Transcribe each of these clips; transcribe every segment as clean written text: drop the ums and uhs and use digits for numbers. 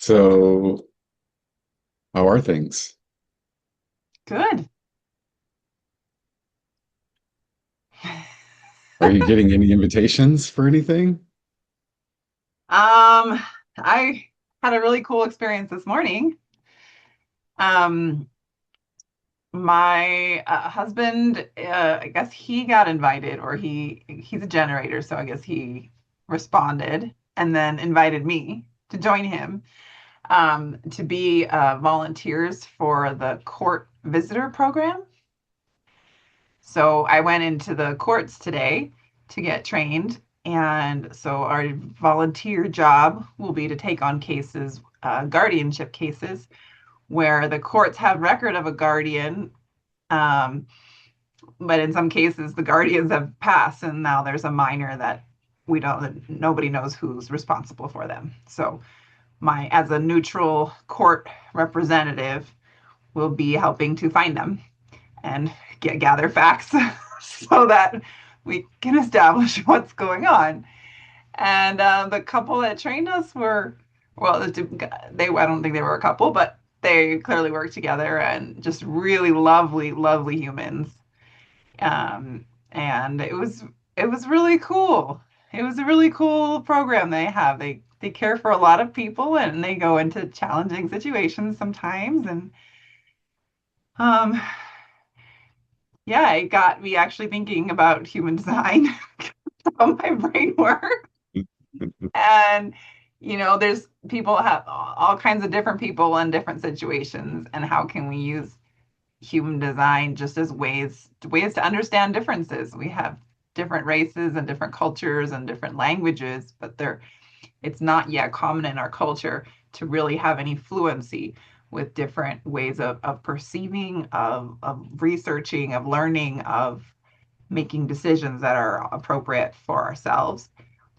So, how are things? Good. Are you getting any invitations for anything? Um, I had a really cool experience this morning. Um, my husband, I guess he got invited, or he's a generator, so I guess he responded and then invited me to join him to be volunteers for the court visitor program. So I went into the courts today to get trained. And so our volunteer job will be to take on cases, guardianship cases, where the courts have record of a guardian. Um, but in some cases, the guardians have passed, and now there's a minor that we don't, that nobody knows who's responsible for them. So as a neutral court representative, will be helping to find them and gather facts so that we can establish what's going on. And the couple that trained us were, well, I don't think they were a couple, but they clearly worked together and just really lovely, lovely humans. And it was really cool. It was a really cool program they have. They care for a lot of people and they go into challenging situations sometimes. And um, yeah, it got me actually thinking about human design, how my brain works. And, there's people have all kinds of different people in different situations. And how can we use human design just as ways to understand differences? We have different races and different cultures and different languages, but it's not yet common in our culture to really have any fluency with different ways of perceiving, of researching, of learning, of making decisions that are appropriate for ourselves.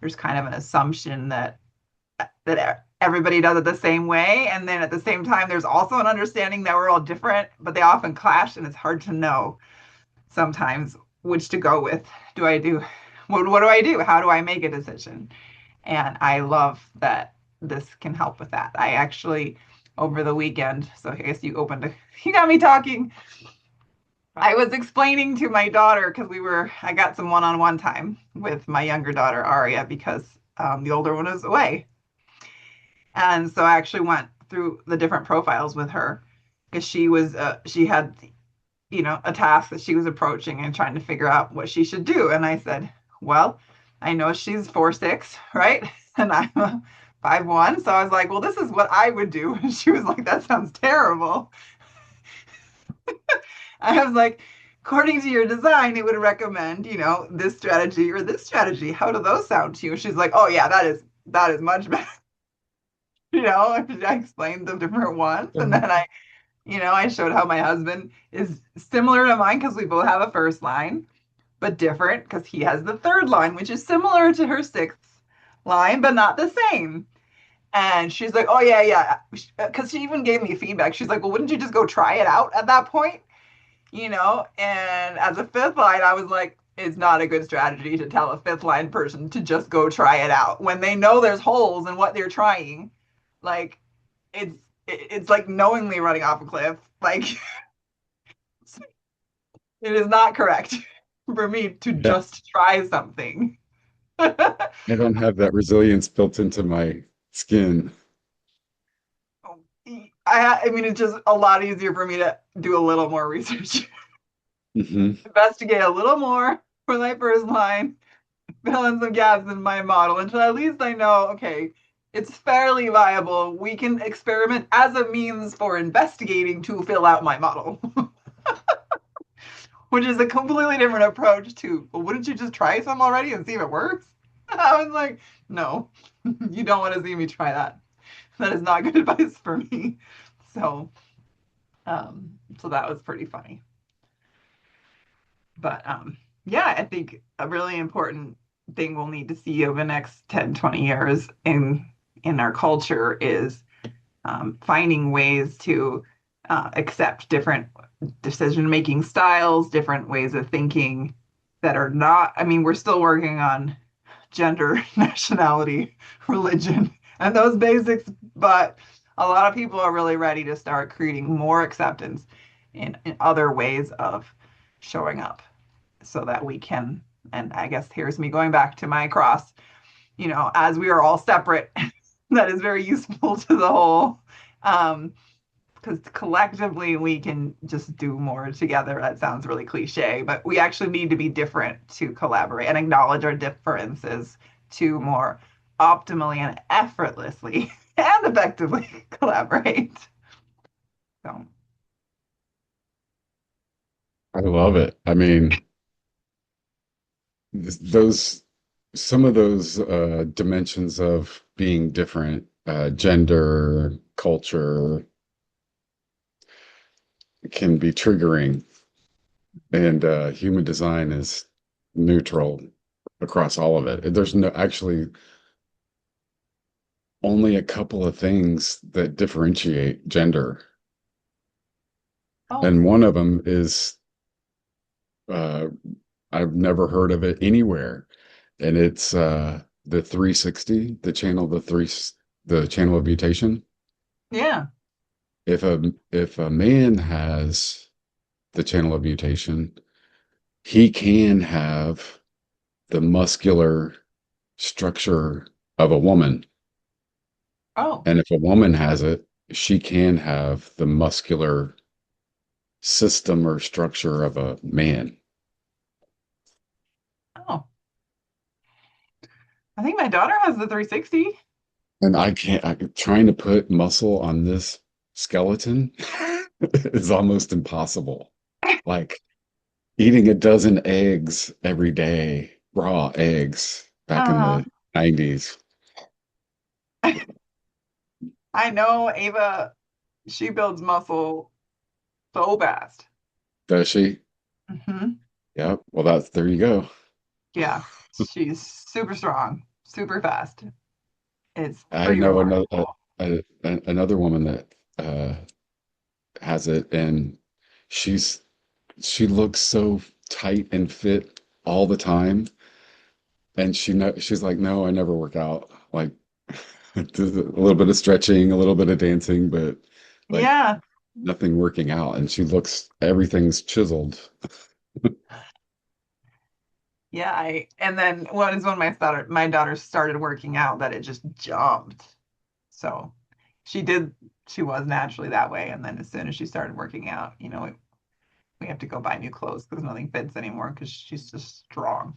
There's kind of an assumption that everybody does it the same way, and then at the same time there's also an understanding that we're all different, but they often clash, and it's hard to know sometimes which to go with. Do I do what do I do? How do I make a decision? And I love that this can help with that. I actually, over the weekend, so I guess you got me talking. I was explaining to my daughter because I got some one-on-one time with my younger daughter, Aria, because the older one was away. And so I actually went through the different profiles with her because she had, a task that she was approaching and trying to figure out what she should do. And I said, well, I know she's 4'6", right? And I'm a 5'1". So I was like, well, this is what I would do. And she was like, that sounds terrible. I was like, according to your design, it would recommend, this strategy or this strategy. How do those sound to you? She's like, oh yeah, that is much better. I explained the different ones. And then I showed how my husband is similar to mine because we both have a first line, but different because he has the third line, which is similar to her sixth line, but not the same. And she's like, oh, yeah, yeah. Because she even gave me feedback. She's like, well, wouldn't you just go try it out at that point? And as a fifth line, I was like, it's not a good strategy to tell a fifth line person to just go try it out when they know there's holes in what they're trying. Like, it's it's like knowingly running off a cliff. Like, it is not correct for me to Yeah, just try something. I don't have that resilience built into my skin. I mean, it's just a lot easier for me to do a little more research, Hmm. investigate a little more for my first line, fill in some gaps in my model until at least I know, okay, it's fairly viable. We can experiment as a means for investigating to fill out my model, which is a completely different approach to, well, wouldn't you just try some already and see if it works? I was like, no, you don't want to see me try that. That is not good advice for me. So, so that was pretty funny. But yeah, I think a really important thing we'll need to see over the next 10, 20 years in our culture is finding ways to accept different decision making styles, different ways of thinking that are not, I mean, we're still working on gender, nationality, religion, and those basics, but a lot of people are really ready to start creating more acceptance in other ways of showing up so that we can, and I guess here's me going back to my cross, as we are all separate, that is very useful to the whole. Because collectively we can just do more together. That sounds really cliche, but we actually need to be different to collaborate and acknowledge our differences to more optimally and effortlessly and effectively collaborate. So, I love it. I mean, those some of those dimensions of being different, gender, culture, can be triggering, and human design is neutral across all of it. There's no actually only a couple of things that differentiate gender, oh, and one of them is uh, I've never heard of it anywhere, and it's the 360, the channel of mutation. yeah. If a man has the channel of mutation, he can have the muscular structure of a woman. Oh, And if a woman has it, she can have the muscular system or structure of a man. oh. I think my daughter has the 360. And I'm trying to put muscle on this skeleton is almost impossible. Like eating a dozen eggs every day, raw eggs back in Uh, the 90s. I know Ava, she builds muscle so fast. Does she? Hmm. Yeah. Well, there you go. Yeah, she's super strong, super fast. It's I pretty know another remarkable. another woman that has it, and she's she looks so tight and fit all the time. And she's like, no, I never work out. Like just a little bit of stretching, a little bit of dancing, but like Yeah, nothing working out. And everything's chiseled. yeah. And then when my daughter started working out that it just jumped. So she did she was naturally that way. And then as soon as she started working out, we have to go buy new clothes because nothing fits anymore because she's just strong.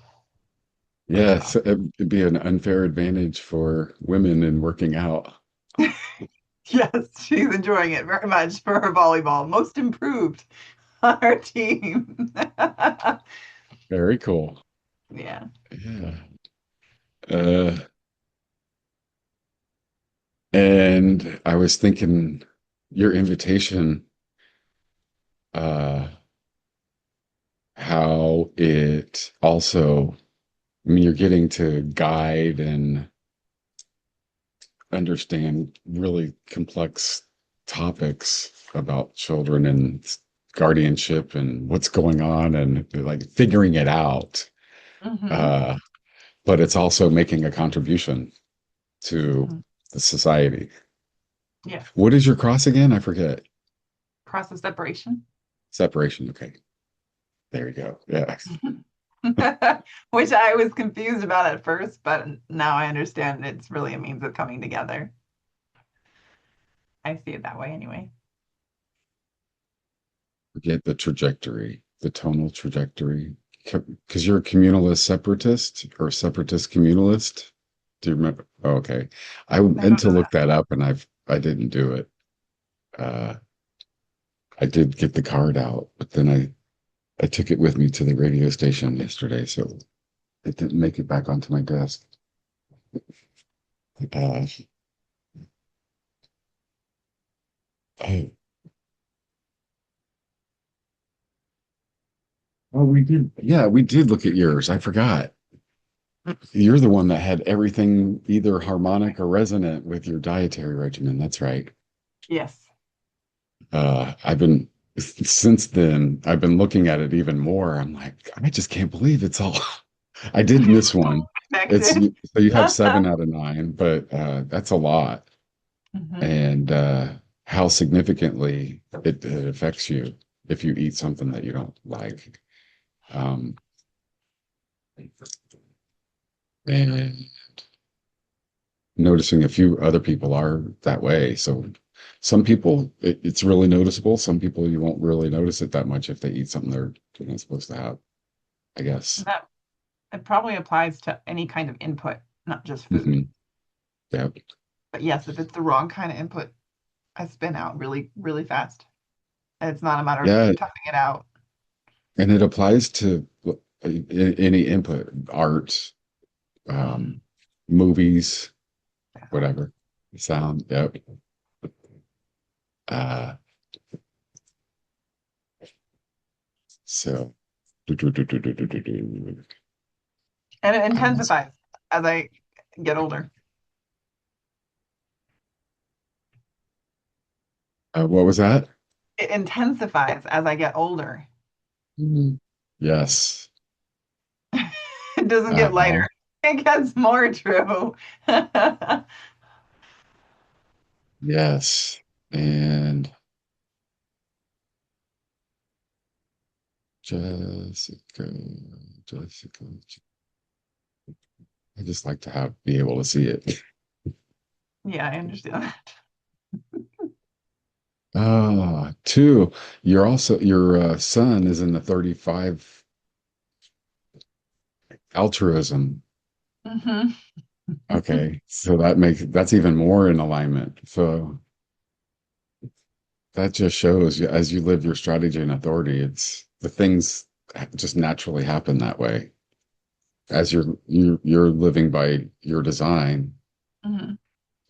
Yes, So it'd be an unfair advantage for women in working out. yes, she's enjoying it very much for her volleyball. Most improved on our team. Very cool. Yeah. Yeah. Uh, and I was thinking your invitation, uh, how it also, I mean, you're getting to guide and understand really complex topics about children and guardianship and what's going on and like figuring it out. Hmm. Uh, but it's also making a contribution to Hmm. the society. Yes. What is your cross again? I forget. Process separation. Separation. Okay. There you go. Yeah. Which I was confused about at first, but now I understand it's really a means of coming together. I see it that way anyway. Forget the trajectory, the tonal trajectory. Because you're a communalist separatist or separatist communalist. Do you remember? Oh, okay. I I meant don't to know look that. that up and I didn't do it. Uh, I did get the card out, but then I took it with me to the radio station yesterday, so it didn't make it back onto my desk. Uh, oh, oh, we did. Yeah, we did look at yours. I forgot. You're the one that had everything either harmonic or resonant with your dietary regimen. That's right. Yes. I've been since then, I've been looking at it even more. I'm like, I just can't believe it's all. I did miss one. It's Connected. so you have 7 out of 9, but that's a lot. Hmm. And how significantly it affects you if you eat something that you don't like. Um, and noticing a few other people are that way. So some people, it's really noticeable. Some people, you won't really notice it that much if they eat something they're not supposed to have, I guess. That it probably applies to any kind of input, not just food. Hmm. Yeah. But yes, if it's the wrong kind of input, I spin out really, really fast. And it's not a matter of Yeah. toughing it out. And it applies to any input, art, Mm, um, movies, sound. whatever, sound. Yep. Uh, so, And it um, intensifies as I get older. what was that? It intensifies as I get older. Mhm. Yes. It doesn't get lighter. Uh-huh. It gets more true. Yes. And Jessica, Jessica, I just like to be able to see it. Yeah, I understand that. Two, your son is in the 35 altruism. Hmm. Okay, so that's even more in alignment. So that just shows you as you live your strategy and authority, it's the things just naturally happen that way. As you're living by your design, Hmm.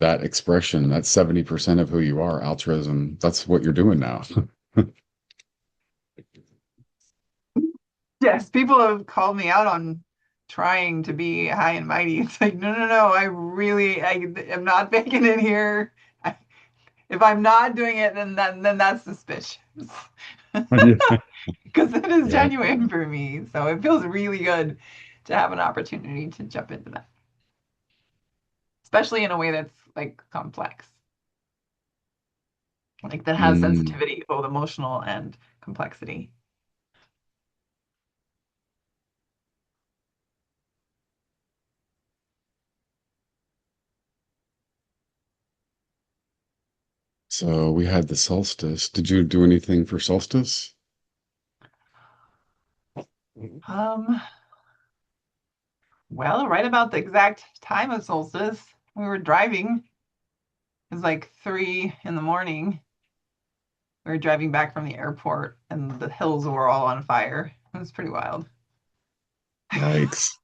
that expression, that's 70% of who you are, altruism, that's what you're doing now. Yes, people have called me out on trying to be high and mighty. It's like, no, no, no. I am not faking it here. I, if I'm not doing it, then that's suspicious Yeah. because it is Yeah. genuine for me. So it feels really good to have an opportunity to jump into that, especially in a way that's like complex, like that has Mm. sensitivity, both emotional and complexity. So we had the solstice. Did you do anything for solstice? Um, well, right about the exact time of solstice, we were driving. It was like 3 in the morning. We were driving back from the airport, and the hills were all on fire. It was pretty wild. Yikes.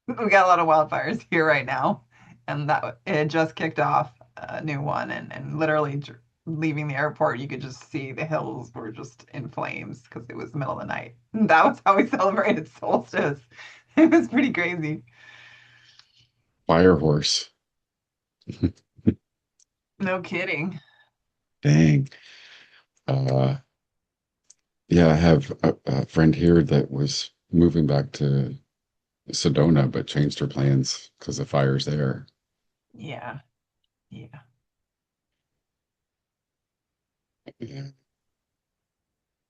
We got a lot of wildfires here right now, and that it had just kicked off a new one, and literally leaving the airport, you could just see the hills were just in flames because it was the middle of the night. And that was how we celebrated solstice. It was pretty crazy. Fire horse. No kidding. Dang. Uh, yeah, I have a friend here that was moving back to Sedona, but changed her plans because of fires there. Yeah, yeah. Yeah.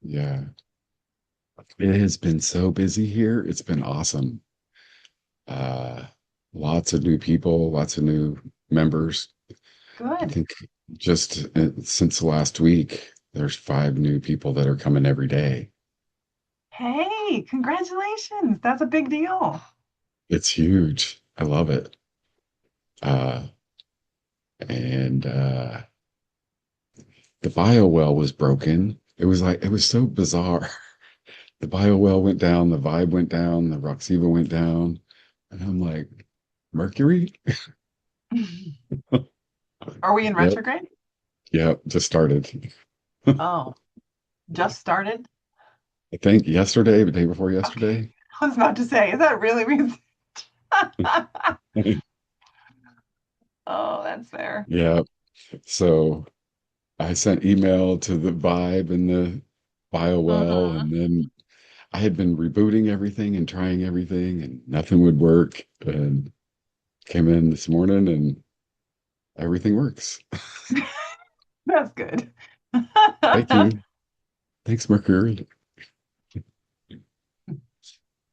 Yeah. It has been so busy here. It's been awesome. Uh, Lots of new people, lots of new members. I Good. think just since last week, there's 5 new people that are coming every day. Hey, congratulations. That's a big deal. It's huge. I love it. Uh, and The bio well was broken. It was so bizarre. The bio well went down, the vibe went down, the Roxiva went down. And I'm like, Mercury? Are we in Yep. retrograde? Yep. Just started. Oh, just started? I think yesterday, the day before Okay. yesterday. I was about to say, is that really recent? Oh, that's fair. Yeah. So I sent email to the Vibe and the Biowell, Hmm. and then I had been rebooting everything and trying everything and nothing would work. And came in this morning and everything works. That's good. Thank you. Thanks, Mercury.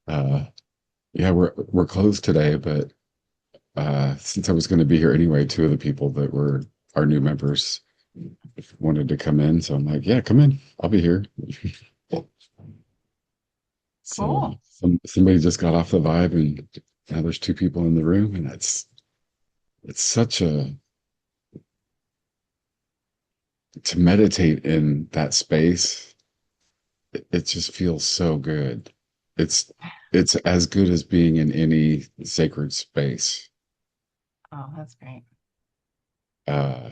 Uh, yeah, we're closed today, but since I was going to be here anyway, two of the people that were our new members wanted to come in, so I'm like, yeah, come in. I'll be here. So Cool. somebody just got off the vibe, and now there's two people in the room, and it's such a to meditate in that space. It just feels so good. It's it's as good as being in any sacred space. Oh, that's great. Uh,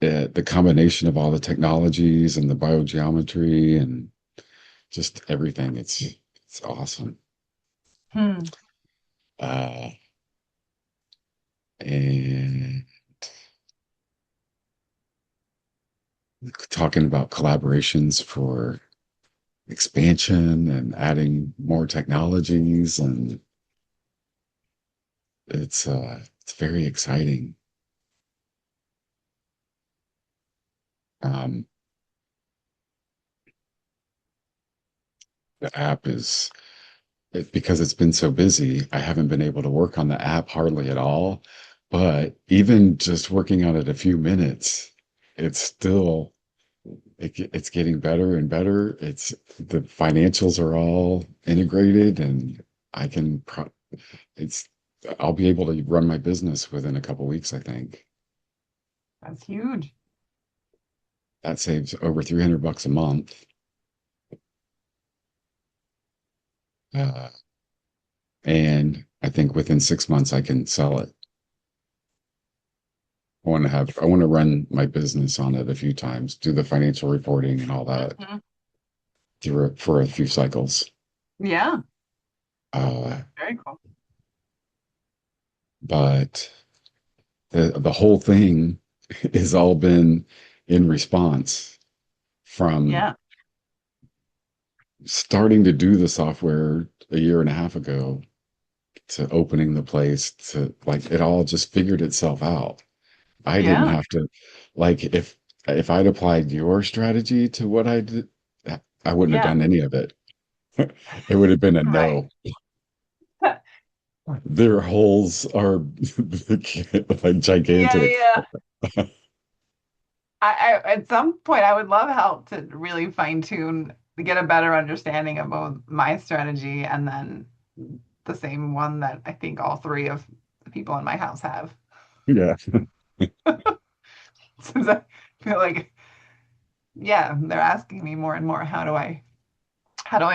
the combination of all the technologies and the biogeometry and just everything. It's awesome. Hmm. Uh, and talking about collaborations for expansion and adding more technologies, and it's very exciting. Um, the app is because it's been so busy, I haven't been able to work on the app hardly at all. But even just working on it a few minutes, it's still it's getting better and better. It's the financials are all integrated, and I can it's I'll be able to run my business within a couple weeks, I think. That's huge. That saves over $300 a month. Uh, and I think within 6 months I can sell it. I want to run my business on it a few times, do the financial reporting and all that Mhm. through it for a few cycles. Yeah, Uh, very cool. but the whole thing has all been in response from Yeah, starting to do the software a year and a half ago to opening the place to like it all just figured itself out. I didn't yeah, have to like if I'd applied your strategy to what I did, I wouldn't have yeah, done any of it. It would have been a right. no. Their holes are like Yeah, gigantic. yeah. At some point I would love help to really fine tune to get a better understanding of both my strategy and then the same one that I think all three of the people in my house have. Yeah. Since I feel like, yeah, they're asking me more and more, how do I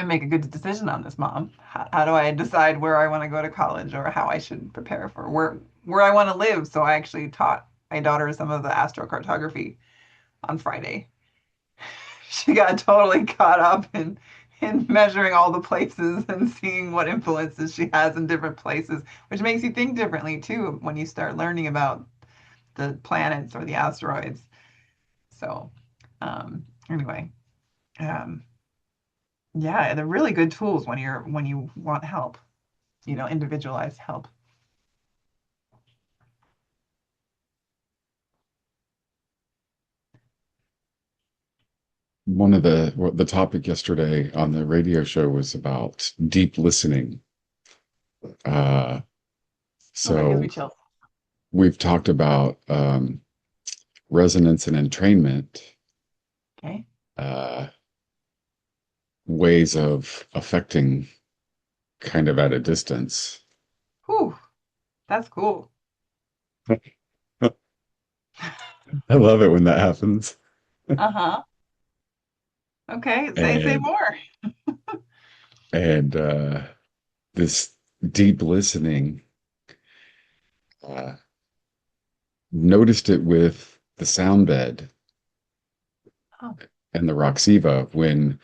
make a good decision on this, mom? How do I decide where I want to go to college or how I should prepare for where I want to live? So I actually taught my daughter some of the astrocartography on Friday. She got totally caught up in measuring all the places and seeing what influences she has in different places, which makes you think differently too when you start learning about the planets or the asteroids. So, anyway, um, yeah, they're really good tools when you want help, individualized help. One of the topic yesterday on the radio show was about deep listening. Uh, Oh, that gives me so chills. we've talked about resonance and entrainment, Okay. uh, ways of affecting kind of at a distance. Whew, that's cool. I love it when that happens. Uh-huh. Okay, say And more. and this deep listening, uh, noticed it with the sound bed Oh, and the Roxiva when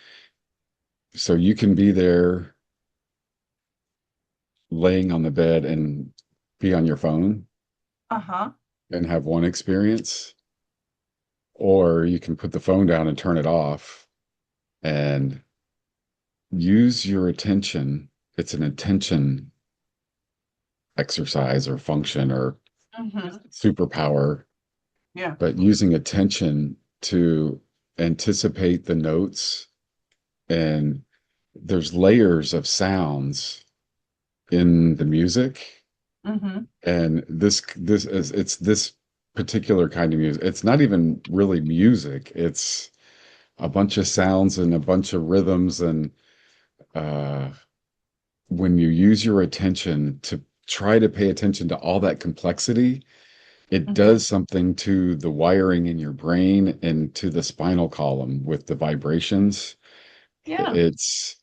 so you can be there laying on the bed and be on your phone uh-huh. and have one experience, or you can put the phone down and turn it off and use your attention. It's an attention exercise or function or Hmm. superpower, Yeah. but using attention to anticipate the notes, and there's layers of sounds in the music, Hmm. and this is it's this particular kind of music. It's not even really music. It's a bunch of sounds and a bunch of rhythms, and uh when you use your attention to try to pay attention to all that complexity, it Hmm. does something to the wiring in your brain and to the spinal column with the vibrations. Yeah. It's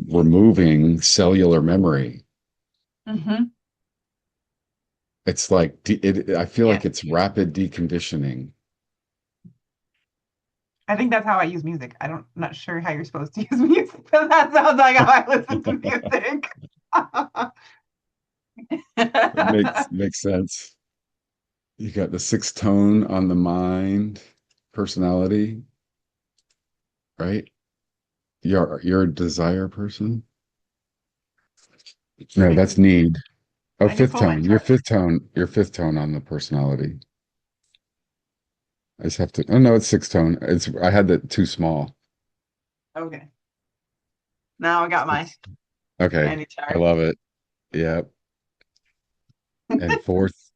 removing cellular memory. Hmm. It's like I feel Yeah. like it's rapid deconditioning. I think that's how I use music. Not sure how you're supposed to use music, but that sounds like how I listen to music. It makes sense. You got the sixth tone on the mind, personality, right? You're a desire person. No, I that's can need. Oh, I can fifth pull my tone. Your chart. fifth tone. Your fifth tone on the personality. I just have to. Oh no, it's sixth tone. It's I had that too small. Okay. Now I got my It's okay. handy I chart. love it. Yep. And fourth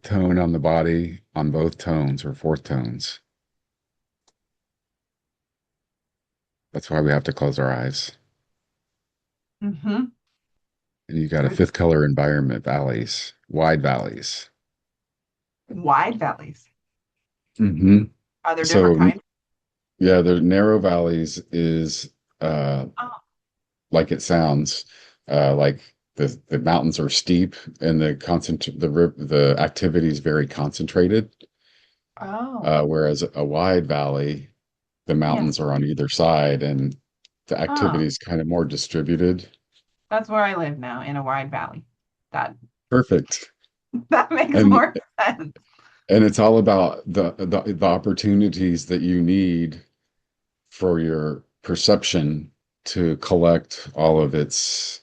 tone on the body on both tones or fourth tones. That's why we have to close our eyes. Hmm. And you got a fifth color environment, valleys, wide valleys. Wide valleys. Hmm. Are there different So kinds? yeah, the narrow valleys is uh Oh. like it sounds, like the mountains are steep and the activity is very concentrated. Oh. Whereas a wide valley, the Yeah. mountains are on either side and the Oh. activity is kind of more distributed. That's where I live now, in a wide valley. That Perfect. that makes And more sense. it's all about the opportunities that you need for your perception to collect all of its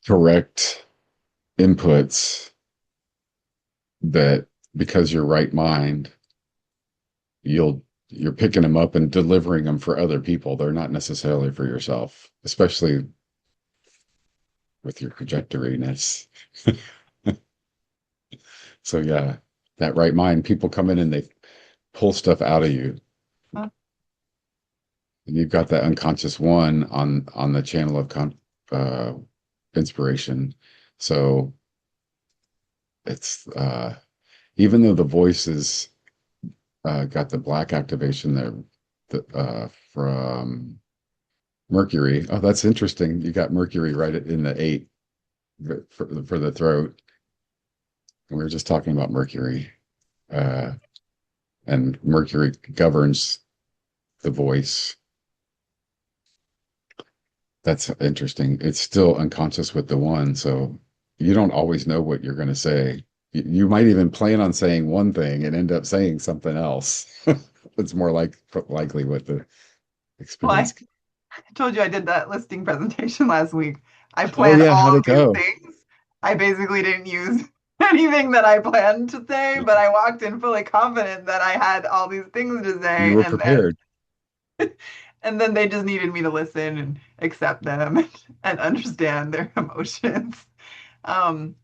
correct inputs, that because you're right mind, you're picking them up and delivering them for other people. They're not necessarily for yourself, especially with your projectoriness. So yeah, that right mind, people come in and they pull stuff out of you. Huh. And you've got that unconscious one on the channel of uh inspiration. So it's even though the voice is got the black activation there, from Mercury. Oh, that's interesting. You got Mercury right in the eight for the throat. And we were just talking about Mercury, uh, and Mercury governs the voice. That's interesting. It's still unconscious with the one, so you don't always know what you're going to say. You might even plan on saying one thing and end up saying something else. It's more likely what the Well, experience. I told you I did that listing presentation last week. I Oh planned yeah, all how'd it new go? things. I basically didn't use anything that I planned to say, but I walked in fully confident that I had all these things to You say, were prepared. and then they just needed me to listen and accept them and understand their emotions. Um,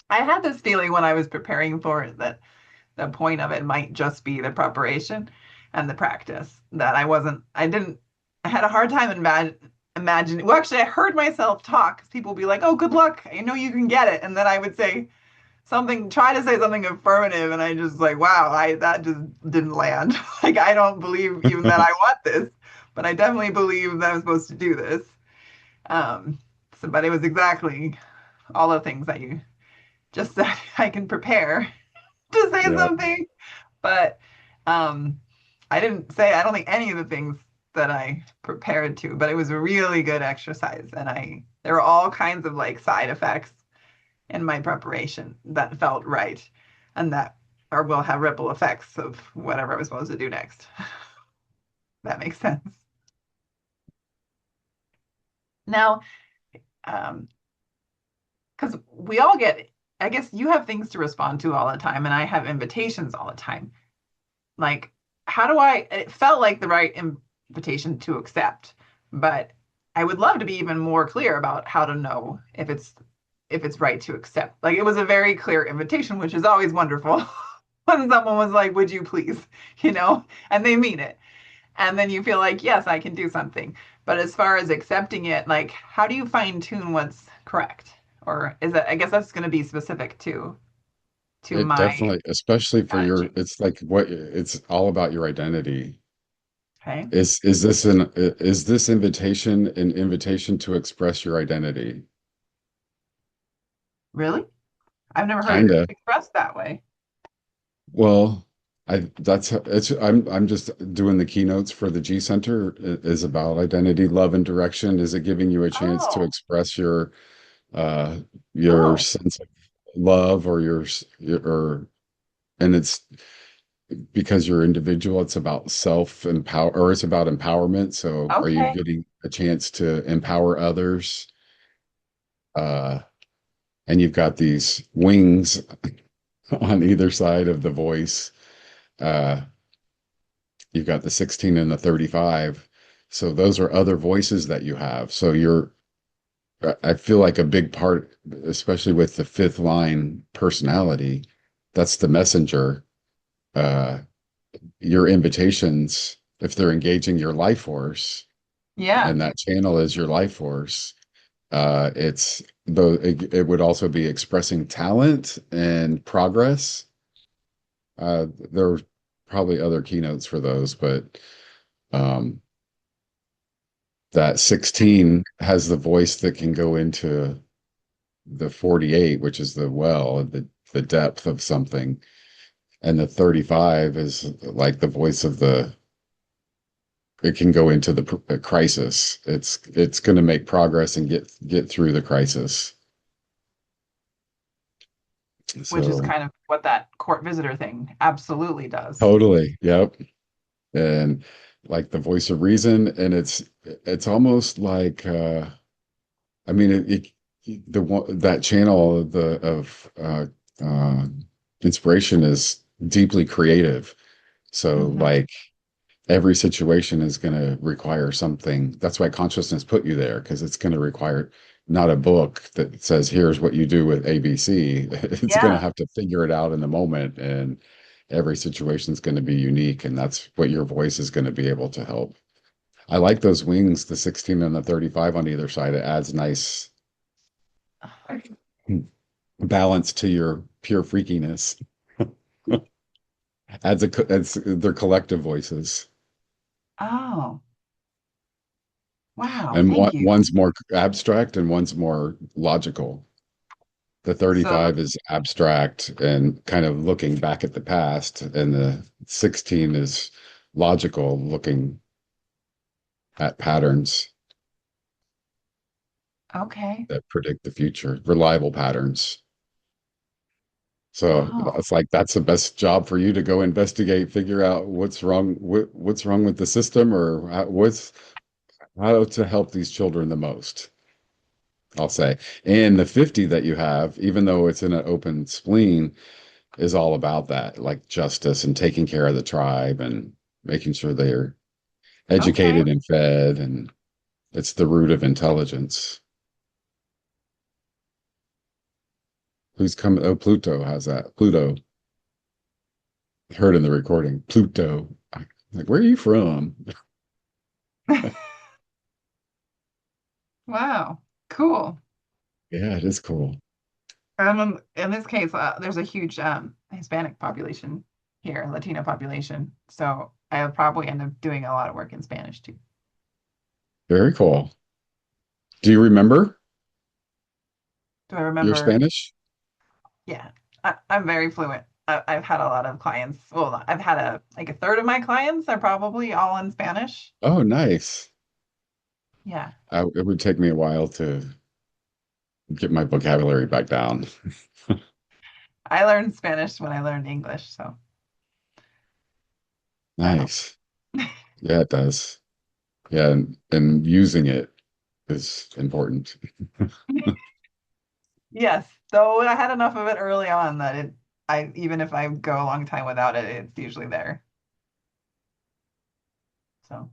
I had this feeling when I was preparing for it that the point of it might just be the preparation and the practice. That I had a hard time imagining. Well, actually, I heard myself talk because people would be like, "Oh, good luck. I know you can get it." And then I would say try to say something affirmative. And I just like, wow, that just didn't land. Like, I don't believe even that I want this, but I definitely believe that I'm supposed to do this. Um, but it was exactly all the things that you just said. I can prepare to say Yeah, something, but um, I don't think any of the things that I prepared to, but it was a really good exercise. And there were all kinds of like side effects in my preparation that felt right. and that or will have ripple effects of whatever I was supposed to do next. That makes sense. Now, um, because we all get, I guess you have things to respond to all the time, and I have invitations all the time. Like, how do I, it felt like the right invitation to accept, but I would love to be even more clear about how to know if it's right to accept. Like it was a very clear invitation, which is always wonderful when someone was like, would you please, and they mean it. And then you feel like, yes, I can do something. But as far as accepting it, like, how do you fine tune what's correct? Or is that, I guess that's going to be specific to It my definitely, especially for your, attitude. it's like what it's all about your identity. Okay. Is this invitation an invitation to express your identity? Really? I've never heard it Kinda. expressed that way. Well, I'm just doing the keynotes for the G Center is about identity, love, and direction. Is it giving you a chance to Oh, express uh your oh, sense of love or or and it's because you're individual, it's about self empower or it's about empowerment. So are you okay. getting a chance to empower others? Uh and you've got these wings on either side of the voice. Uh you've got the 16 and the 35. So those are other voices that you have. So I feel like a big part, especially with the fifth line personality, that's the messenger. Uh, your invitations, if they're engaging your life force, Yeah. and that channel is your life force, it's though it would also be expressing talent and progress. There are probably other keynotes for those, but um, that 16 has the voice that can go into the 48, which is the well, the depth of something. And the 35 is like the voice of it can go into the crisis. It's going to make progress and get through the crisis. Which is So kind of what that court visitor thing absolutely does. totally, yep. And like the voice of reason, and it's almost like I mean the one that channel of uh, inspiration is deeply creative. So Hmm. like every situation is going to require something. That's why consciousness put you there because it's going to require not a book that says here's what you do with ABC. It's going to Yeah. have to figure it out in the moment, and every situation is going to be unique, and that's what your voice is going to be able to help. I like those wings, the 16 and the 35 on either side. It adds nice balance to your pure freakiness. Adds their collective voices. Oh, wow. And Thank you. one's more abstract and one's more logical. The So, 35 is abstract and kind of looking back at the past, and the 16 is logical, looking at patterns okay. that predict the future, reliable patterns. So Oh, it's like that's the best job for you to go investigate, figure out what's wrong with the system, or how to help these children the most. I'll say. And the 50 that you have, even though it's in an open spleen, is all about that, like justice and taking care of the tribe and making sure they're okay. educated and fed. And it's the root of intelligence. Who's coming? Oh, Pluto has that. Pluto, heard in the recording. Pluto. Like, where are you from? Wow. Cool. Yeah, it is cool. In this case, there's a huge Hispanic population here, Latino population. So I'll probably end up doing a lot of work in Spanish too. Very cool. Do you remember Do I your remember? Spanish? Yeah, I'm very fluent. I've had a lot of clients. Well, I've had like a third of my clients are probably all in Spanish. Oh, nice. Yeah. It would take me a while to get my vocabulary back down. I learned Spanish when I learned English, so that helps. Nice. Yeah, it does. Yeah, and using it is important. Yes, though I had enough of it early on that I even if I go a long time without it, it's usually there. So,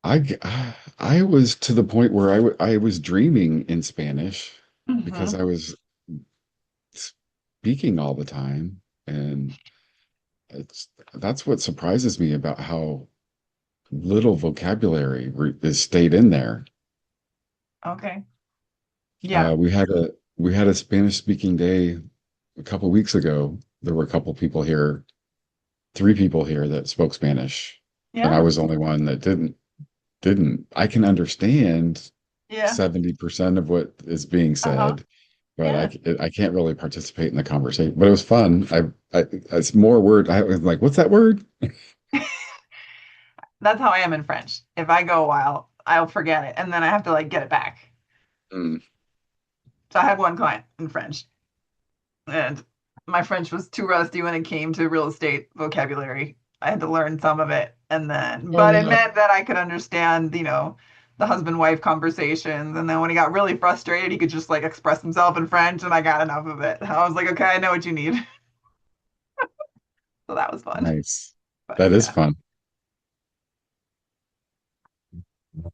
I was to the point where I was dreaming in Spanish because hmm I was speaking all the time, and it's that's what surprises me about how little vocabulary is stayed in there. Okay. Yeah. We had a Spanish speaking day a couple weeks ago. There were a couple people here, three people here that spoke Spanish, and I Yeah. was the only one that didn't. I can understand Yeah. 70% of what is being Uh-huh. said, but Yeah. I can't really participate in the conversation. But it was fun. It's more word. I was like, what's that word? That's how I am in French. If I go a while, I'll forget it and then I have to like get it back. Mm. So I had one client in French and my French was too rusty when it came to real estate vocabulary. I had to learn some of it and then Oh but it yeah. meant that I could understand, the husband-wife conversations and then when he got really frustrated, he could just like express himself in French and I got enough of it. I was like, "Okay, I know what you need." So that was fun. Nice. But That is yeah. fun. Cool.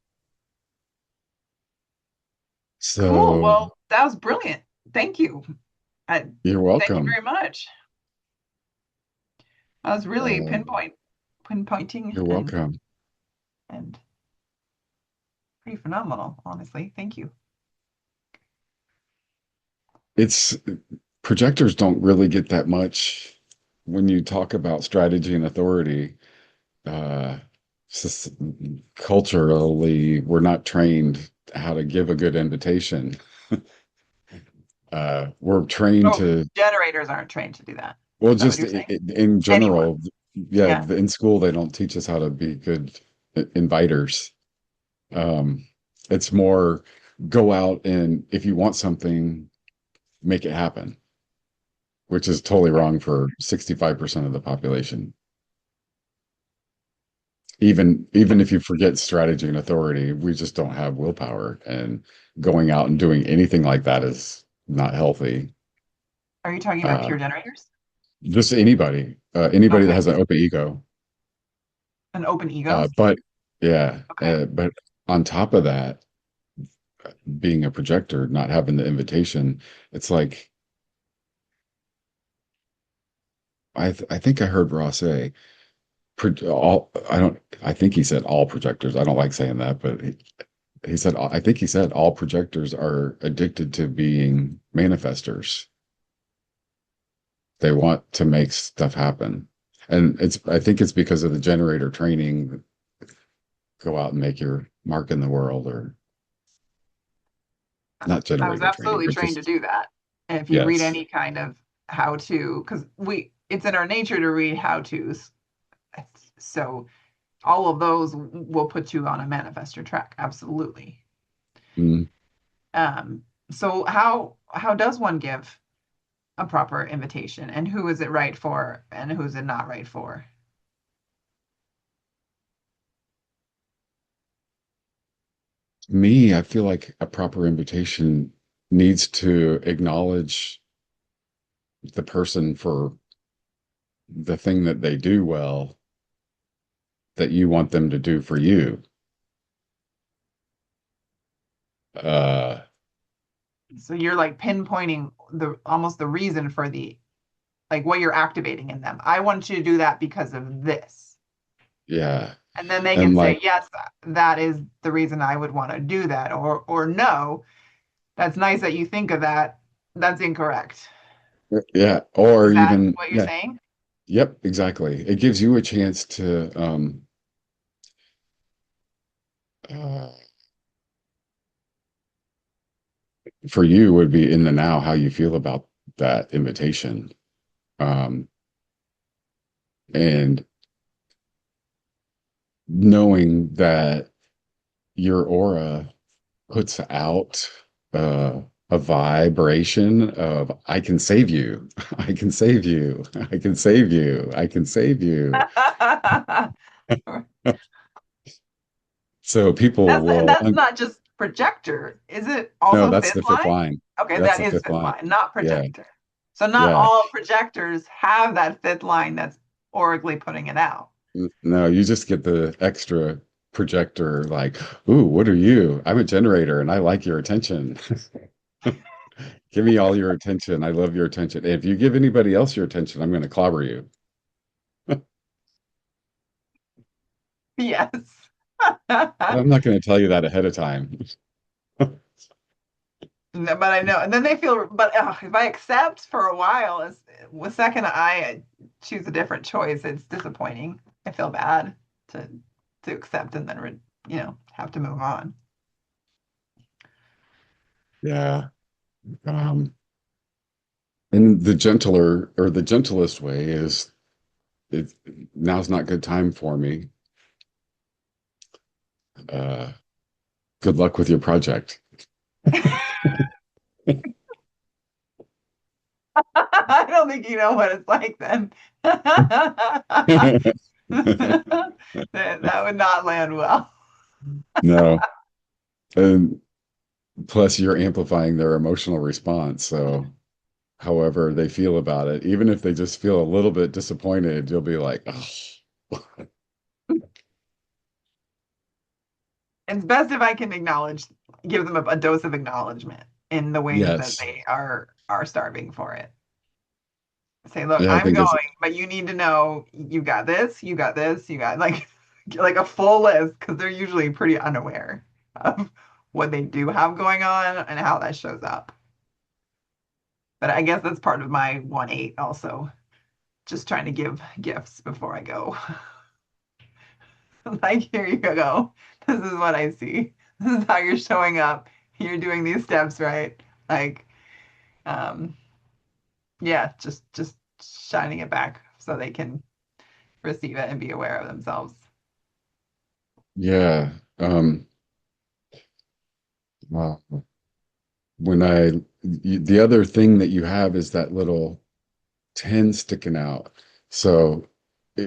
So Well, that was brilliant. Thank you. I you're thank you welcome. very much. I was really Uh, pinpointing you're welcome. and pretty phenomenal, honestly. Thank you. It's projectors don't really get that much when you talk about strategy and authority. Uh, s- Culturally, we're not trained how to give a good invitation. We're trained Oh, to, generators aren't trained to do that. well, Is that what just you're saying? in Anyone. general, yeah, Yeah. in school, they don't teach us how to be good inviters. Um, it's more go out and if you want something, make it happen, which is totally Yeah. wrong for 65% of the population. Even if you forget strategy and authority, we just don't have willpower, and going out and doing anything like that is not healthy. Are you talking about Uh, pure generators? just anybody that Okay. has an open ego. And open egos? But yeah, Okay. but on top of that, being a projector, not having the invitation, it's like I think I heard Ross say all I don't I think he said all projectors. I don't like saying that, but he said I think he said all projectors are addicted to being manifestors. They want to make stuff happen. And I think it's because of the generator training, go out and make your mark in the world, or not I was generator training, absolutely but trained to just do that. And if you read yes. any kind of how to, because it's in our nature to read how to's. So all of those will put you on a manifestor track. Absolutely. Mm. Um, so how does one give a proper invitation, and who is it right for, and who is it not right for? Me, I feel like a proper invitation needs to acknowledge the person for the thing that they do well that you want them to do for you. Uh, So you're like pinpointing the almost the reason for the like what you're activating in them. I want you to do that because of this. yeah. And then they And can like, say, yes, that is the reason I would want to do that. Or no, that's nice that you think of that. That's incorrect. yeah, or Is that even, what you're yeah, saying? yep, exactly. It gives you a chance to, uh, for you would be in the now, how you feel about that invitation. Um, and knowing that your aura puts out, a vibration of I can save you. I can save you. I can save you. I can save you. So people will That's not just projector. Is it no, also that's fifth the fifth line? line. Okay, That's that the is fifth fifth line. line, not Yeah. projector. So not Yeah. all projectors have that fifth line that's orally putting it out. No, you just get the extra projector like, ooh, what are you? I'm a generator and I like your attention. Give me all your attention. I love your attention. If you give anybody else your attention, I'm going to clobber you. Yes. I'm not going to tell you that ahead of time. No, but I know, and then they feel. But if I accept for a while, is the second I choose a different choice, it's disappointing. I feel bad to accept and then have to move on. Yeah. Um, and the gentler or the gentlest way is it, now's not good time for me. Uh, good luck with your project. I don't think you know what it's like then. That would not land well. No. And plus, you're amplifying their emotional response. So, however they feel about it, even if they just feel a little bit disappointed, you'll be like, oh, It's best if I can give them a dose of acknowledgement in the ways that yes. they are starving for it. Say, look, Yeah, I I'm think it's, going, but you need to know you got this, you got this, you got like a full list because they're usually pretty unaware of what they do have going on and how that shows up. But I guess that's part of my 1/8 also, just trying to give gifts before I go. Like, here you go. This is what I see. This is how you're showing up. You're doing these steps right. Like, um, yeah, just shining it back so they can receive it and be aware of themselves. yeah. Wow. When the other thing that you have is that little 10 sticking out. So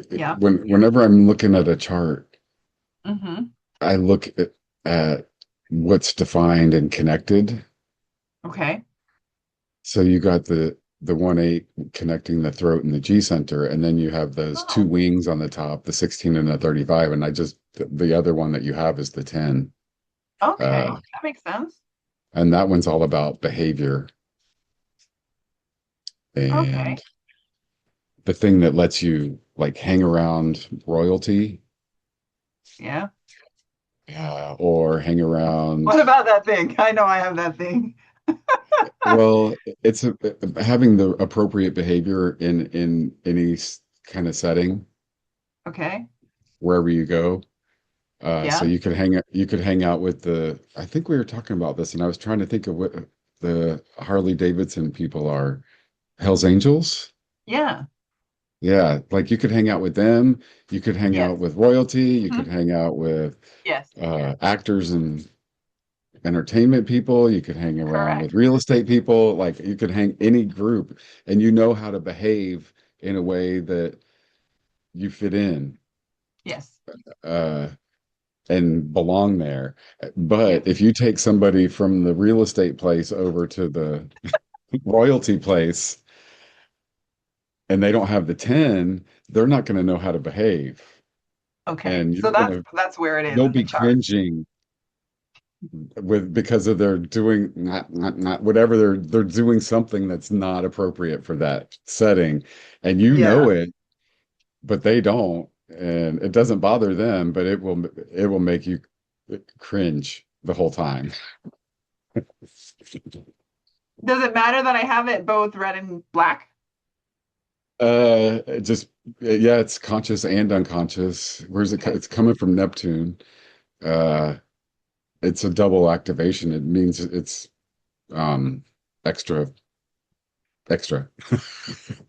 Yeah. whenever I'm looking at a chart, Mm-hmm. I look at what's defined and connected. Okay. So you got the 1/8 connecting the throat and the G center, and then you have those two Oh, wings on the top, the 16 and the 35, and the other one that you have is the 10. okay. Uh, That makes sense. and that one's all about behavior Okay. and the thing that lets you like hang around royalty, Yeah. or hang What around. about that thing? I know I have that thing. Well, it's having the appropriate behavior in any kind of setting Okay. wherever you go. So Yeah. you could hang out with I think we were talking about this, and I was trying to think of what the Harley Davidson people are. Hell's Angels? Yeah. Yeah, like you could hang out with them. You could hang Yes. out with royalty. You could Hmm. hang out with Yes. actors and entertainment people. You could hang around with Correct. real estate people. Like you could hang any group, and you know how to behave in a way that you fit in. Yes. Uh, and belong there. Yes. But if you take somebody from the real estate place over to the royalty place and they don't have the 10, they're not going to know how to behave. Okay. And So that's where it is you'll in the be chart. cringing because of their doing not whatever they're doing something that's not appropriate for that setting. And you know Yeah. it, but they don't. And it doesn't bother them, but it will make you cringe the whole time. Does it matter that I have it both red and black? Just yeah, it's conscious and unconscious. Where's it? Okay. It's coming from Neptune. Uh, it's a double activation. It means it's um extra, extra.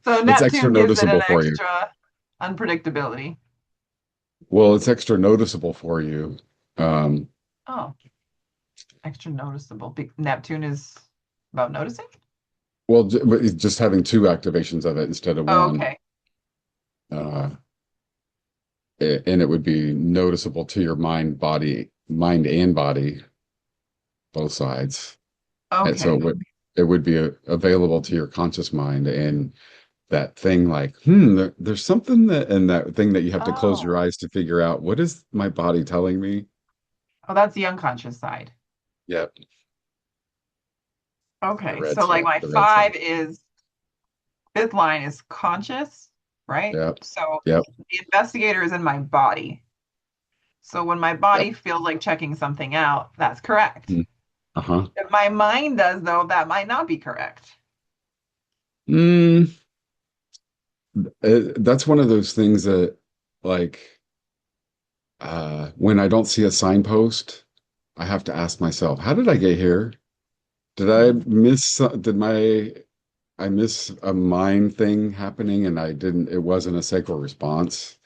So It's extra Neptune gives it an noticeable for you. extra unpredictability. Well, it's extra noticeable for you. Um, Oh, extra noticeable. Neptune is. About noticing? Well, but it's just having two activations of it instead of Oh, one, okay. uh, and it would be noticeable to your mind and body, both sides. And so Okay. it would be available to your conscious mind, and that thing like, there's something that, and that thing that you have to close your Oh. eyes to figure out, what is my body telling me? Oh, that's the unconscious side. Yep, Okay. So like my the red side. five is fifth line is conscious, right? Yep, So yep, the investigator is in my body. So when my yep. body feels like checking something out, that's correct. Mm. Uh-huh. If my mind does, though, that might not be correct. Mm, that's one of those things that, like, when I don't see a signpost, I have to ask myself, how did I get here? Did I Hmm. miss, I miss a mind thing happening and it wasn't a sacral response?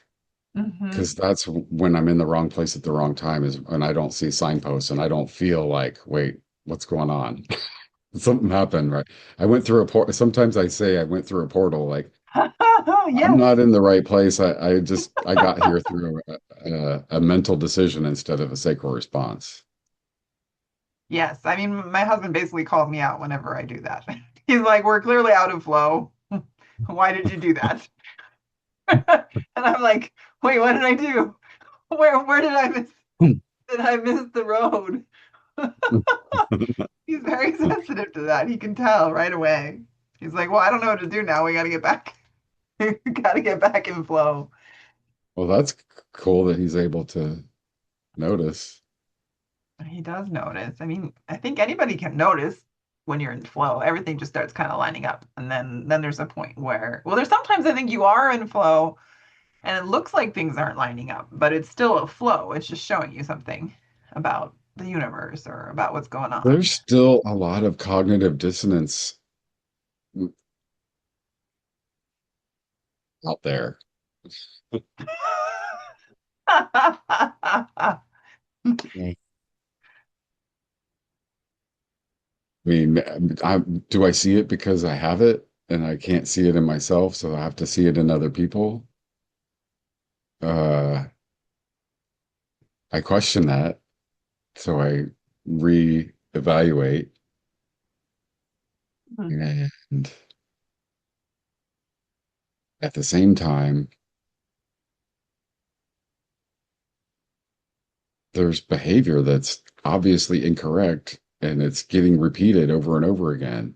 Hmm. Because that's when I'm in the wrong place at the wrong time is when I don't see signposts and I don't feel like, wait, what's going on? Something happened, right? I went through a portal. Sometimes I say I went through a portal, like I'm Yes. not in the right place. I got here through a mental decision instead of a sacral response. Yes. I mean, my husband basically calls me out whenever I do that. He's like, we're clearly out of flow. Why did you do that? And I'm like, wait, what did I do? Where did I miss? Did I miss the road? He's very sensitive to that. He can tell right away. He's like, well, I don't know what to do now. We got to get back. We got to get back in flow. Well, that's cool that he's able to notice. He does notice. I mean, I think anybody can notice when you're in flow. Everything just starts kind of lining up. And then there's a point where, well, there's sometimes I think you are in flow and it looks like things aren't lining up, but it's still a flow. It's just showing you something about the universe or about what's going on. There's still a lot of cognitive dissonance out there. I mean, do I see it because I have it and I can't see it in myself, so I have to see it in other people? Uh, I question that, so I reevaluate. And at the same time, there's behavior that's obviously incorrect and it's getting repeated over and over again.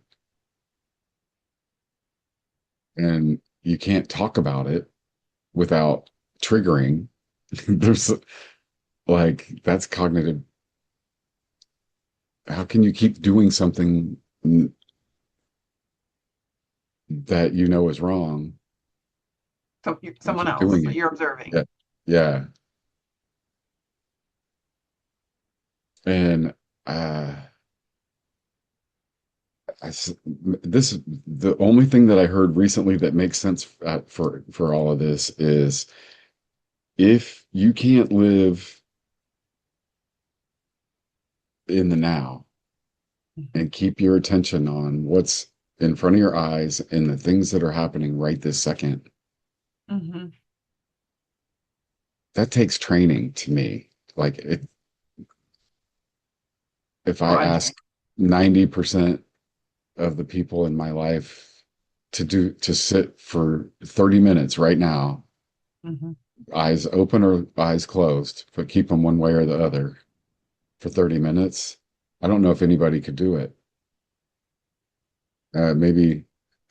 And you can't talk about it without triggering. There's like, that's cognitive. How can you keep doing something that you know is wrong So and someone keep else doing it? you're observing. Yeah. Yeah. And uh, this the only thing that I heard recently that makes sense for all of this is if you can't live in the now and keep your attention on what's in front of your eyes and the things that are happening right this second, Hmm. that takes training to me. Like if I Project. ask 90% of the people in my life to sit for 30 minutes right now, Hmm. eyes open or eyes closed, but keep them one way or the other for 30 minutes. I don't know if anybody could do it. Maybe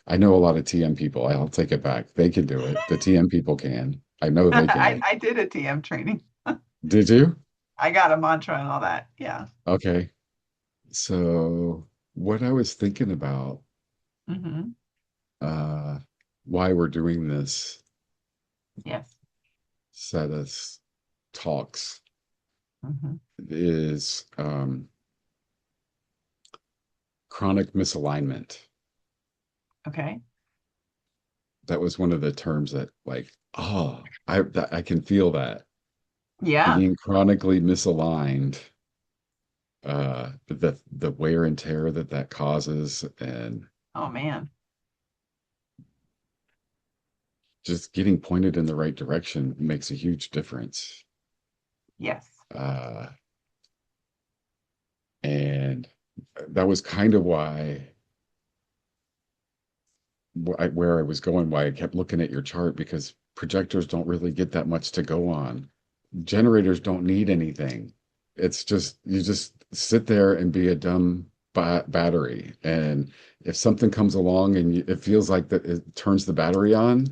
I know a lot of TM people. I'll take it back. They can do it. The TM people can. I know they can. I did a TM training. Did you? I got a mantra and all that. Yeah. Okay. So what I was thinking about, Hmm. uh, why we're doing this Yes. set of talks Hmm. is chronic misalignment. Okay. That was one of the terms that like, oh, I can feel that Yeah. being chronically misaligned. the wear and tear that that causes, and Oh man. just getting pointed in the right direction makes a huge difference. Yes. Uh, and that was kind of where I was going, why I kept looking at your chart, because projectors don't really get that much to go on. Generators don't need anything. It's just you just sit there and be a dumb battery. And if something comes along and it feels like that it turns the battery on,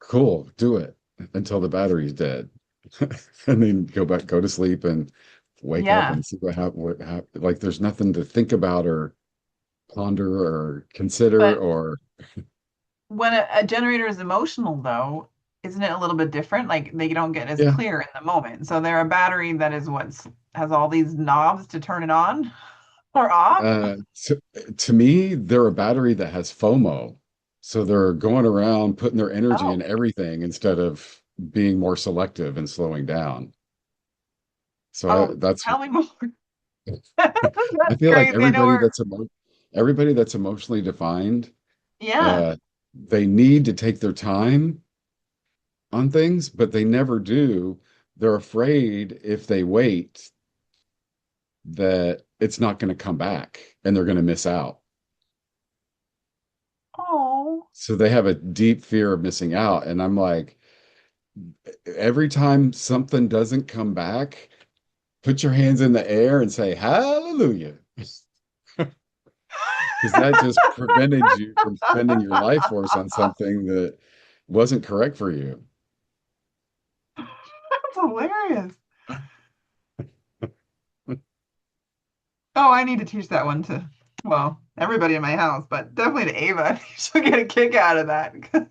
cool, do it until the battery's dead. And then go to sleep and wake up Yeah. and see like there's nothing to think about or ponder or consider But or when a generator is emotional, though, isn't it a little bit different? Like they don't get as yeah. clear in the moment. So they're a battery that is what's has all these knobs to turn it on or off. Uh, to, to me, they're a battery that has FOMO. So they're going around putting their energy in Oh, everything instead of being more selective and slowing down. So oh, that's tell me more. I That's feel like crazy. I know we're, everybody that's emotionally defined, yeah. uh, they need to take their time on things, but they never do. They're afraid if they wait that it's not going to come back and they're going to miss out. Oh. So they have a deep fear of missing out. And I'm like, every time something doesn't come back, put your hands in the air and say, Hallelujah. Because that just prevented you from spending your life force on something that wasn't correct for you. That's hilarious. Oh, I need to teach that one to, well, everybody in my house, but definitely to Ava. I think she'll get a kick out of that because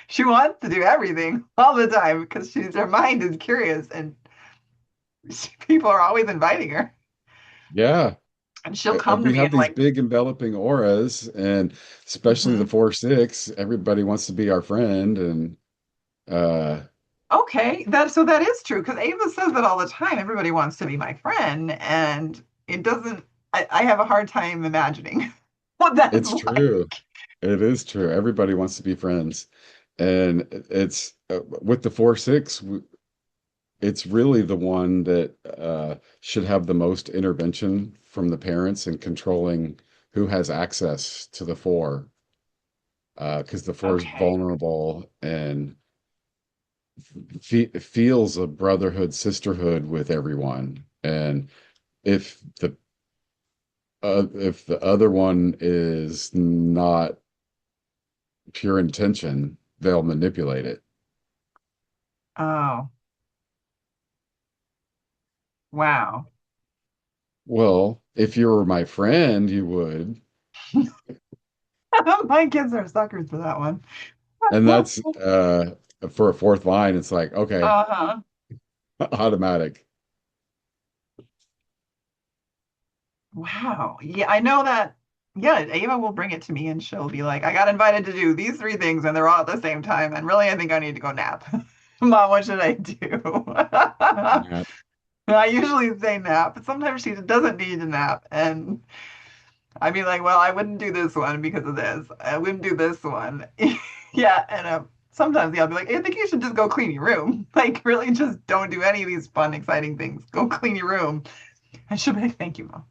she wants to do everything all the time because her mind is curious and people are always inviting her. Yeah. And she'll come to We me have and these like, big enveloping auras, and especially the mhm. 4-6, everybody wants to be our friend. And uh, Okay, that is true because Ava says that all the time. Everybody wants to be my friend, and it doesn't. I have a hard time imagining what that's it's true. like. It is true. Everybody wants to be friends. And it's with the 4-6, it's really the one that should have the most intervention from the parents in controlling who has access to the 4, because the 4 is Okay. vulnerable and feels a brotherhood, sisterhood with everyone. And if if the other one is not pure intention, they'll manipulate it. Oh, wow. Well, if you were my friend, you would. My kids are suckers for that one. And that's for a fourth line, it's like, okay, Uh-huh. automatic. Wow. Yeah, I know that. Yeah, Ava will bring it to me and she'll be like, I got invited to do these three things and they're all at the same time. And really, I think I need to go nap. Mom, what should I do? Yeah. I usually say nap, but sometimes she doesn't need to nap. And I'd be like, well, I wouldn't do this one because of this. I wouldn't do this one. Yeah. And sometimes I'll be like, I think you should just go clean your room. Like, really, just don't do any of these fun, exciting things. Go clean your room. And she'll be like, thank you, Mom.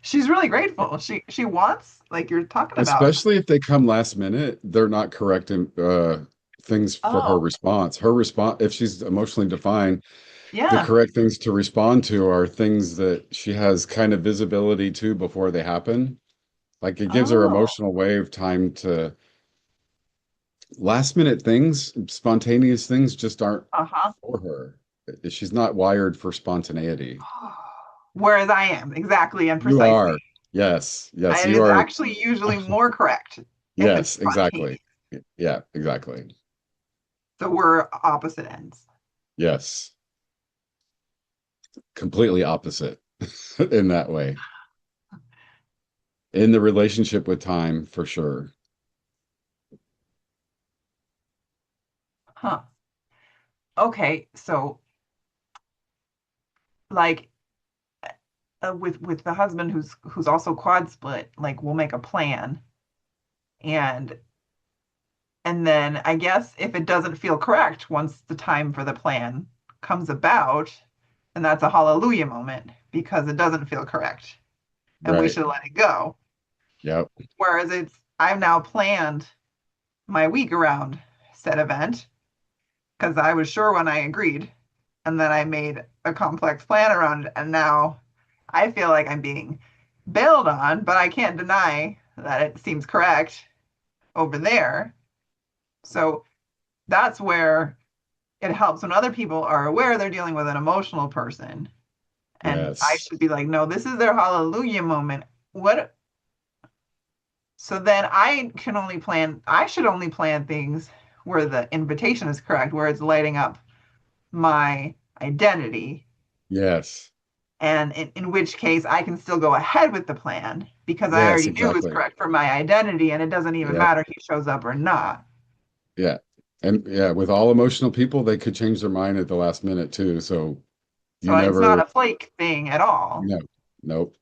She's really grateful. She wants, like you're talking about. Especially if they come last minute, they're not correcting things for her Oh, response. Her response, if she's emotionally defined, the yeah. correct things to respond to are things that she has kind of visibility to before they happen. Like it gives her Oh, emotional wave time to last minute things, spontaneous things just aren't uh-huh. for her. She's not wired for spontaneity. Whereas I am exactly and You precisely. are. Yes. Yes, And you it's are. actually usually more correct if it's Yes, spontaneous. exactly. Yeah, exactly. So we're opposite ends. Yes. Completely opposite in that way. In the relationship with time, for sure. Huh. Okay, so like with the husband who's also quad split, like we'll make a plan, and then I guess if it doesn't feel correct once the time for the plan comes about, and that's a hallelujah moment because it doesn't feel correct and we Right. should let it go. Yep. Whereas I've now planned my week around said event because I was sure when I agreed, and then I made a complex plan around it, and now I feel like I'm being bailed on, but I can't deny that it seems correct over there. So that's where it helps when other people are aware they're dealing with an emotional person. And I Yes. should be like, no, this is their hallelujah moment. What? So then I should only plan things where the invitation is correct, where it's lighting up my identity. Yes. And in which case I can still go ahead with the plan because I Yes, already knew it was exactly. correct for my identity and it doesn't even Yep. matter if he shows up or not. Yeah. And yeah, with all emotional people, they could change their mind at the last minute too. So So you it's not never, a flake thing at all. no, nope,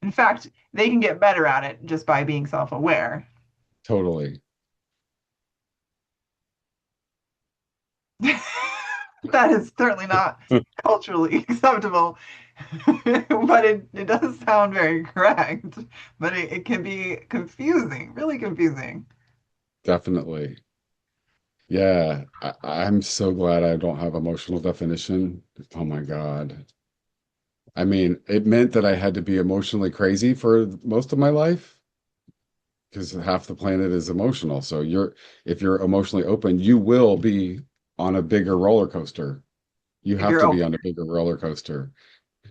In fact, they can get better at it just by being self aware. totally. That is certainly not culturally acceptable, but it does sound very correct. But it can be confusing, really confusing. Definitely. Yeah. I'm so glad I don't have emotional definition. Oh my God. I mean, it meant that I had to be emotionally crazy for most of my life because half the planet is emotional. So if you're emotionally open, you will be on a bigger roller coaster. You If have you're to be open. on a bigger roller coaster.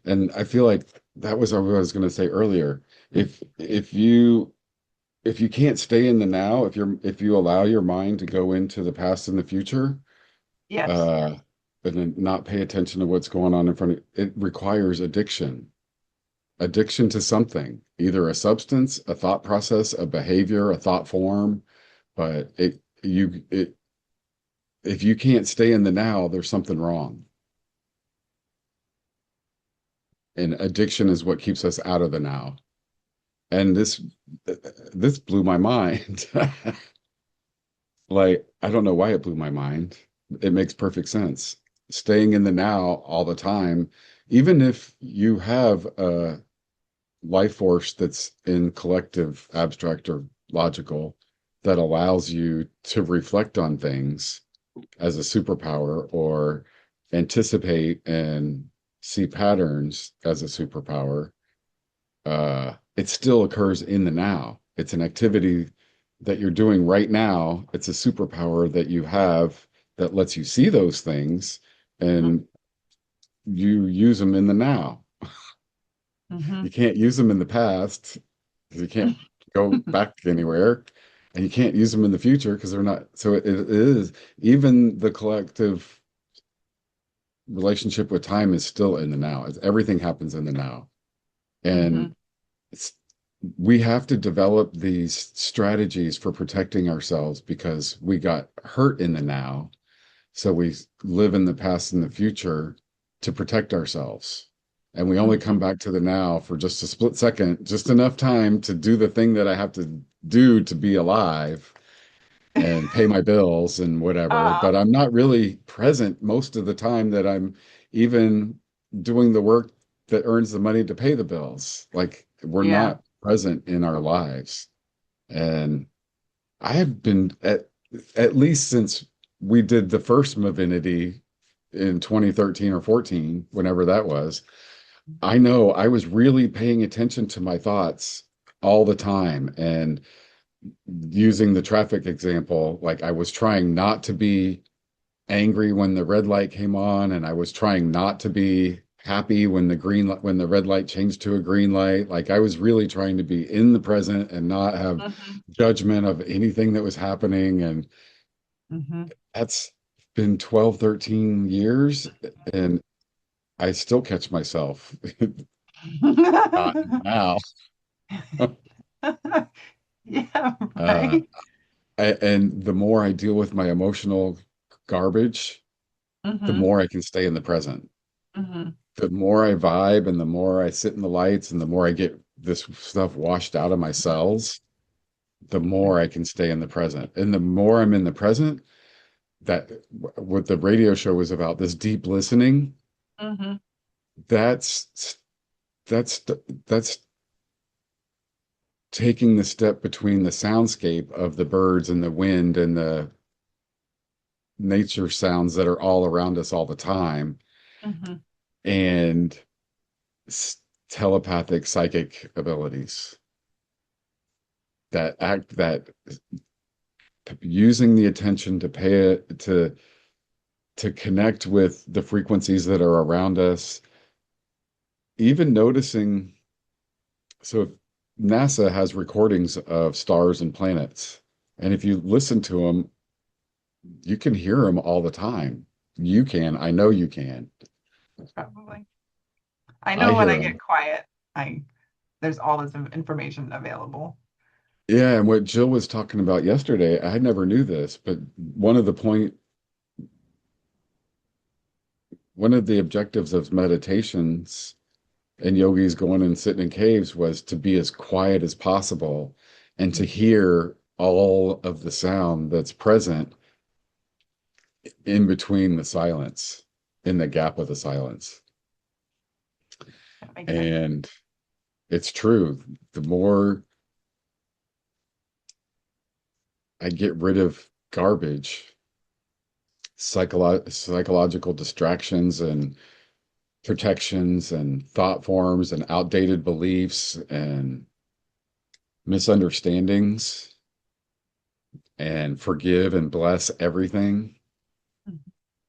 And I feel like that was what I was going to say earlier. If you can't stay in the now, if you allow your mind to go into the past and the future, Yes. uh, and then not pay attention to what's going on in front of it requires addiction to something, either a substance, a thought process, a behavior, a thought form. But if you can't stay in the now, there's something wrong. And addiction is what keeps us out of the now. And this blew my mind. Like, I don't know why it blew my mind. It makes perfect sense. Staying in the now all the time, even if you have a life force that's in collective, abstract, or logical that allows you to reflect on things as a superpower or anticipate and see patterns as a superpower, it still occurs in the now. It's an activity that you're doing right now. It's a superpower that you have that lets you see those things and you use them in the now. You Mm-hmm. can't use them in the past because you can't go back anywhere. And you can't use them in the future because they're not. So it is, even the collective relationship with time is still in the now. Everything happens in the now. Mm-hmm. And it's, we have to develop these strategies for protecting ourselves because we got hurt in the now. So we live in the past and the future to protect ourselves. And we only come Mm-hmm. back to the now for just a split second, just enough time to do the thing that I have to do to be alive and pay my bills and whatever. Ah, But I'm not really present most of the time that I'm even doing the work that earns the money to pay the bills. Like we're yeah. not present in our lives. And I have been at least since we did the first Movinity in 2013 or 14, whenever that was, I know I was really paying attention to my thoughts all the time. And using the traffic example, like I was trying not to be angry when the red light came on, and I was trying not to be happy when when the red light changed to a green light. Like I was really trying to be in the present and not have Mm-hmm. judgment of anything that was happening. And Mm-hmm. that's been 12, 13 years, and I still catch myself not now. Yeah, Uh, right. and the more I deal with my emotional garbage, the Mm-hmm. more I can stay in the present. Mm-hmm. the more I vibe and the more I sit in the lights and the more I get this stuff washed out of my cells, the more I can stay in the present. And the more I'm in the present, that what the radio show was about, this deep listening, Mm-hmm. that's that's that's taking the step between the soundscape of the birds and the wind and the nature sounds that are all around us all the time Mm-hmm. and telepathic psychic abilities that act that using the attention to pay it to connect with the frequencies that are around us, even noticing. So if NASA has recordings of stars and planets, and if you listen to them, you can hear them all the time. You can, I know you can. Probably. I I know when hear I get them. quiet, I there's all this information available. Yeah, and what Jill was talking about yesterday, I never knew this, but one of the objectives of meditations and yogis going and sitting in caves was to be as quiet as possible and to hear all of the sound that's present in between the silence, in the gap of the silence. That makes sense. And it's true. The more I get rid of garbage, psychological distractions and protections and thought forms and outdated beliefs and misunderstandings and forgive and bless everything,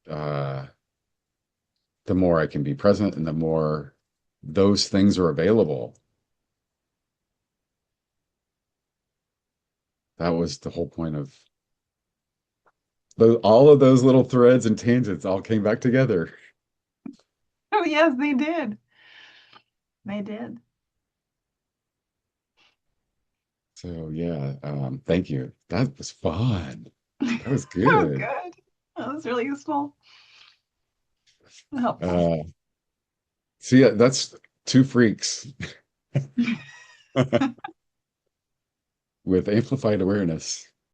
uh, the more I can be present and the more those things are available. That was the whole point of all of those little threads and tangents all came back together. Oh yes, they did. They did. So yeah, thank you. That was fun. That was Oh, good. good. That was really useful and helpful. Uh, so yeah, that's two freaks with amplified awareness.